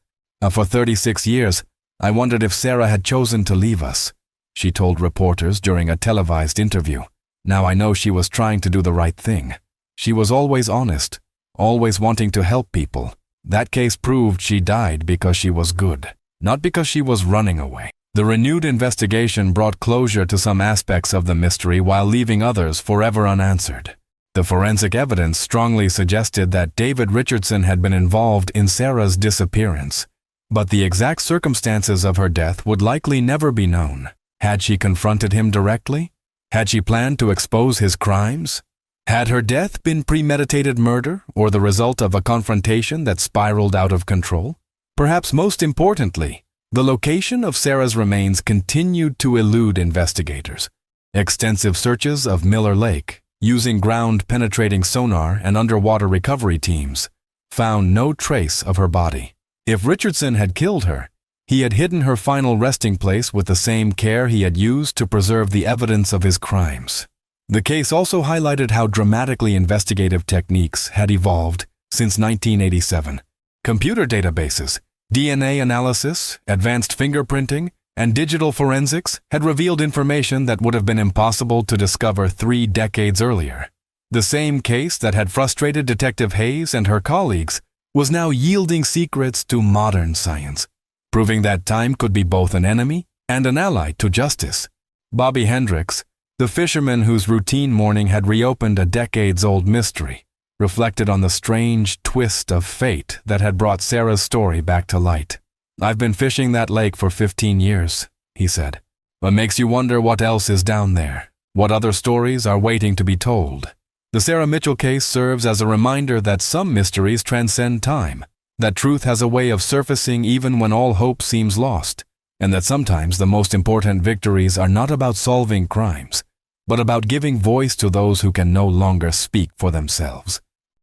For 36 years, I wondered if Sarah had chosen to leave us, she told reporters during a televised interview. Now I know she was trying to do the right thing. She was always honest, always wanting to help people. That case proved she died because she was good, not because she was running away. The renewed investigation brought closure to some aspects of the mystery while leaving others forever unanswered. The forensic evidence strongly suggested that David Richardson had been involved in Sarah's disappearance, but the exact circumstances of her death would likely never be known. Had she confronted him directly? Had she planned to expose his crimes? Had her death been premeditated murder or the result of a confrontation that spiraled out of control? Perhaps most importantly, the location of Sarah's remains continued to elude investigators. Extensive searches of Miller Lake, using ground-penetrating sonar and underwater recovery teams, found no trace of her body. If Richardson had killed her, he had hidden her final resting place with the same care he had used to preserve the evidence of his crimes. The case also highlighted how dramatically investigative techniques had evolved since 1987. Computer databases, DNA analysis, advanced fingerprinting, and digital forensics had revealed information that would have been impossible to discover 3 decades earlier. The same case that had frustrated Detective Hayes and her colleagues was now yielding secrets to modern science, proving that time could be both an enemy and an ally to justice. Bobby Hendricks, the fisherman whose routine morning had reopened a decades-old mystery, reflected on the strange twist of fate that had brought Sarah's story back to light. "I've been fishing that lake for 15 years, he said. "But makes you wonder what else is down there, what other stories are waiting to be told." The Sarah Mitchell case serves as a reminder that some mysteries transcend time, that truth has a way of surfacing even when all hope seems lost, and that sometimes the most important victories are not about solving crimes, but about giving voice to those who can no longer speak for themselves.